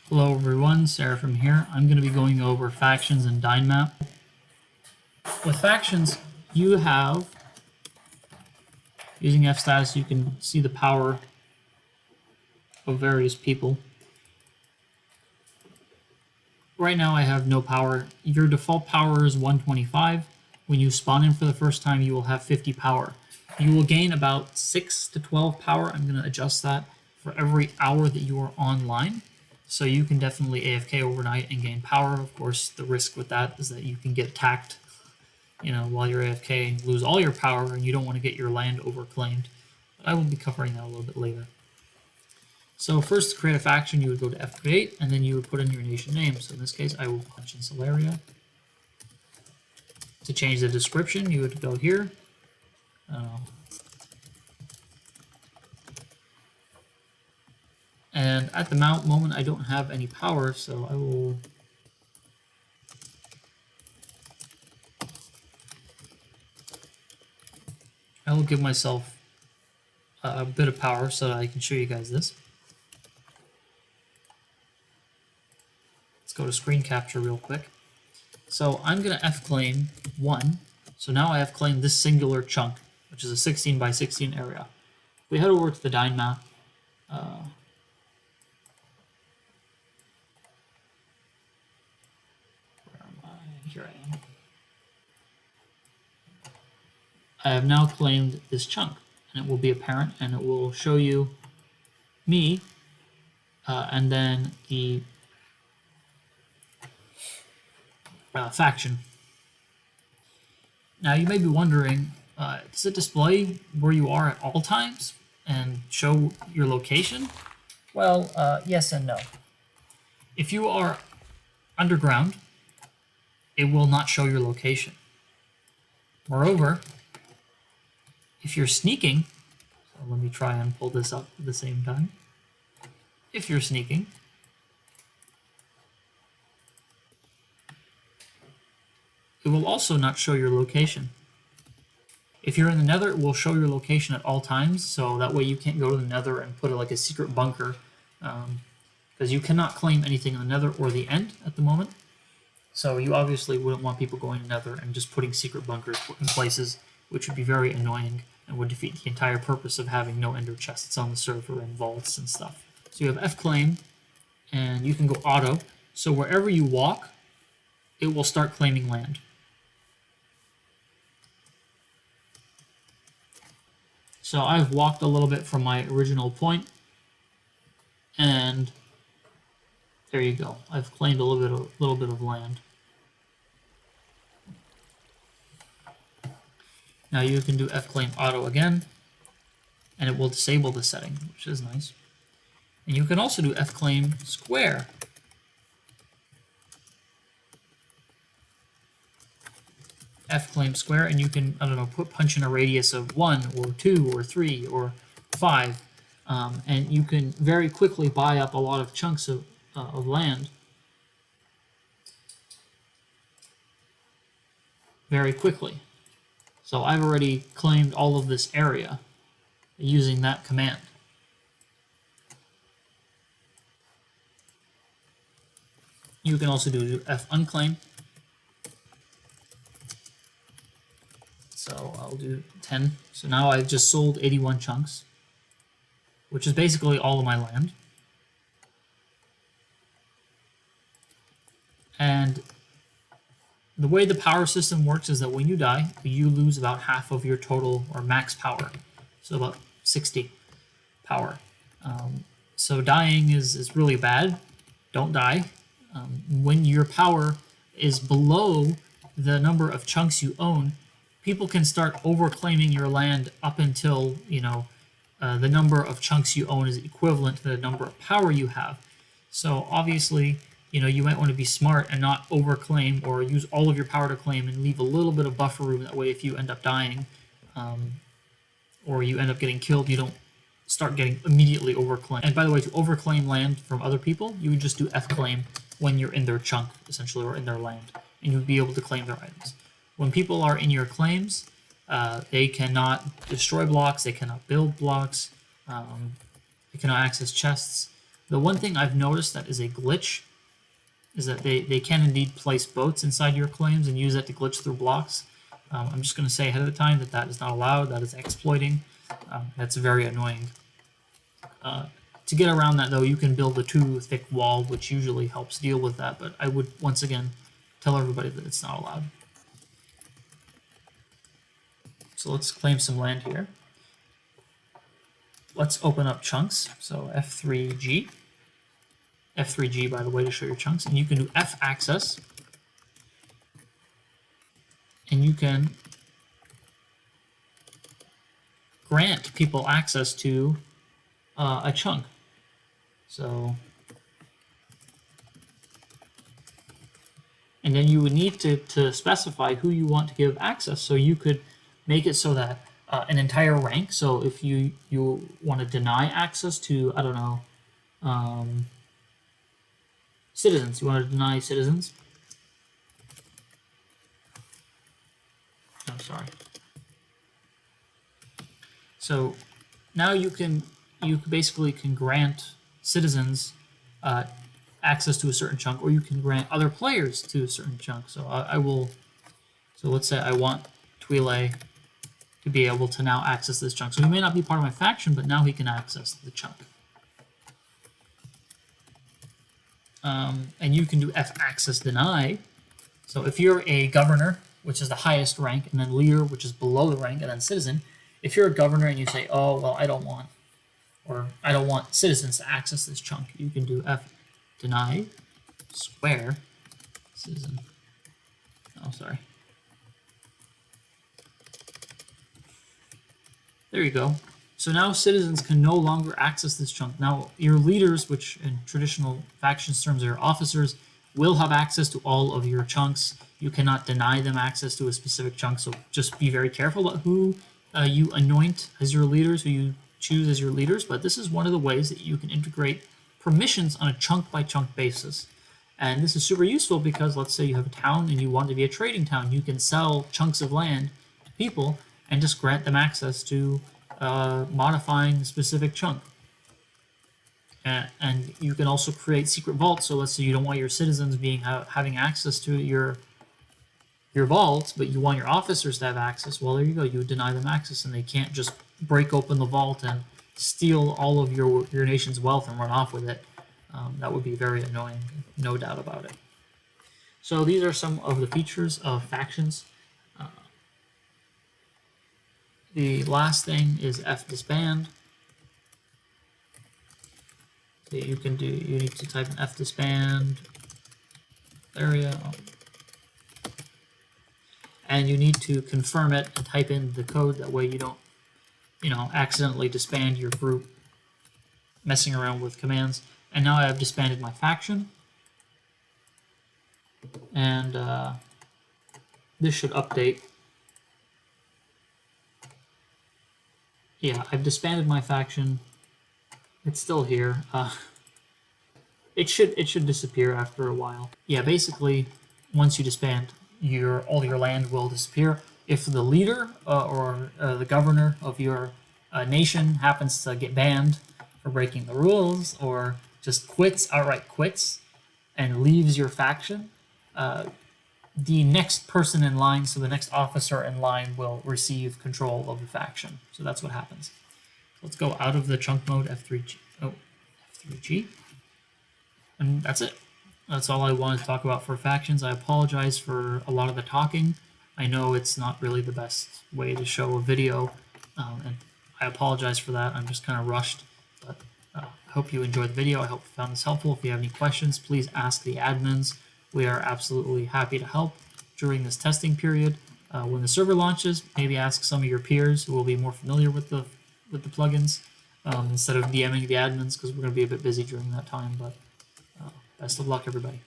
Hello everyone, Sarah from here. I'm going to be going over factions and Dynmap. With factions, you have, using F status, you can see the power of various people. Right now I have no power. Your default power is 125. When you spawn in for the first time, you will have 50 power. You will gain about 6 to 12 power. I'm going to adjust that for every hour that you are online. So you can definitely AFK overnight and gain power. Of course, the risk with that is that you can get attacked, while you're AFK and lose all your power, and you don't want to get your land overclaimed. But I will be covering that a little bit later. So first, to create a faction, you would go to F create, and then you would put in your nation name. So in this case, I will punch in Solaria. To change the description, you would go here. And at the moment, I don't have any power, so I will give myself a bit of power so that I can show you guys this. Let's go to screen capture real quick. So I'm going to F-claim 1. So now I have claimed this singular chunk, which is a 16 by 16 area. If we head over to the Dynmap, here I am. I have now claimed this chunk, and it will be apparent, and it will show you me, and then the faction. Now you may be wondering, does it display where you are at all times and show your location? Well, yes and no. If you are underground, it will not show your location. Moreover, if you're sneaking, so let me try and pull this up at the same time. If you're sneaking, it will also not show your location. If you're in the Nether, it will show your location at all times, so that way you can't go to the Nether and put like a secret bunker, because you cannot claim anything in the Nether or the End at the moment. So you obviously wouldn't want people going to Nether and just putting secret bunkers in places, which would be very annoying and would defeat the entire purpose of having no ender chests on the server and vaults and stuff. So you have F-claim, and you can go auto. So wherever you walk, it will start claiming land. So I've walked a little bit from my original point, and there you go. I've claimed a little bit of land. Now you can do F-claim auto again, and it will disable the setting, which is nice. And you can also do F-claim square. F-claim square, and you can, punch in a radius of 1 or 2 or 3 or 5, and you can very quickly buy up a lot of chunks of land very quickly. So I've already claimed all of this area using that command. You can also do F unclaim. So I'll do 10. So now I've just sold 81 chunks, which is basically all of my land. And the way the power system works is that when you die, you lose about half of your total or max power. So about 60 power. So dying is really bad. Don't die. When your power is below the number of chunks you own, people can start overclaiming your land up until, the number of chunks you own is equivalent to the number of power you have. So obviously, you might want to be smart and not overclaim or use all of your power to claim and leave a little bit of buffer room. That way, if you end up dying or you end up getting killed, you don't start getting immediately overclaimed. And by the way, to overclaim land from other people, you would just do F-claim when you're in their chunk, essentially, or in their land, and you'd be able to claim their items. When people are in your claims, they cannot destroy blocks, they cannot build blocks, they cannot access chests, The one thing I've noticed that is a glitch is that they can indeed place boats inside your claims and use that to glitch through blocks. I'm just going to say ahead of the time that that is not allowed. That is exploiting. That's very annoying. To get around that, though, you can build a too thick wall, which usually helps deal with that. But I would, once again, tell everybody that it's not allowed. So let's claim some land here. Let's open up chunks. So F3G. F3G, by the way, to show your chunks. And you can do F access. And you can grant people access to a chunk. So, and then you would need to specify who you want to give access. So you could make it so that an entire rank. So if you want to deny access to, I don't know, citizens. You want to deny citizens. I'm sorry. So now you basically can grant citizens access to a certain chunk, or you can grant other players to a certain chunk. So I will. So let's say I want Twile to be able to now access this chunk. So he may not be part of my faction, but now he can access the chunk. And you can do F access deny. So if you're a governor, which is the highest rank, and then leader, which is below the rank, and then citizen, if you're a governor and you say, oh, well, I don't want citizens to access this chunk, you can do F deny square citizen. Oh, sorry. There you go. So now citizens can no longer access this chunk. Now your leaders, which in traditional factions terms are your officers, will have access to all of your chunks. You cannot deny them access to a specific chunk, so just be very careful about who you anoint as your leaders, who you choose as your leaders. But this is one of the ways that you can integrate permissions on a chunk-by-chunk basis. And this is super useful because let's say you have a town and you want to be a trading town. You can sell chunks of land to people and just grant them access to modifying a specific chunk. And you can also create secret vaults. So let's say you don't want your citizens having access to your vaults, but you want your officers to have access. Well, there you go. You deny them access, and they can't just break open the vault and steal all of your nation's wealth and run off with it. That would be very annoying, no doubt about it. So these are some of the features of factions. The last thing is F disband. So you need to type in F disband area. And you need to confirm it and type in the code. That way you don't, accidentally disband your group messing around with commands. And now I have disbanded my faction. And this should update. Yeah, I've disbanded my faction. It's still here. It should disappear after a while. Yeah, basically, once you disband, all your land will disappear. If the leader or the governor of your nation happens to get banned for breaking the rules, or just outright quits, and leaves your faction, the next person in line, so the next officer in line, will receive control of the faction. So that's what happens. Let's go out of the chunk mode, F3G. Oh, F3G. And that's it. That's all I wanted to talk about for factions. I apologize for a lot of the talking. I know it's not really the best way to show a video, and I apologize for that. I'm just kind of rushed, but I hope you enjoyed the video. I hope you found this helpful. If you have any questions, please ask the admins. We are absolutely happy to help during this testing period. When the server launches, maybe ask some of your peers who will be more familiar with the plugins instead of DMing the admins, because we're going to be a bit busy during that time. But best of luck, everybody.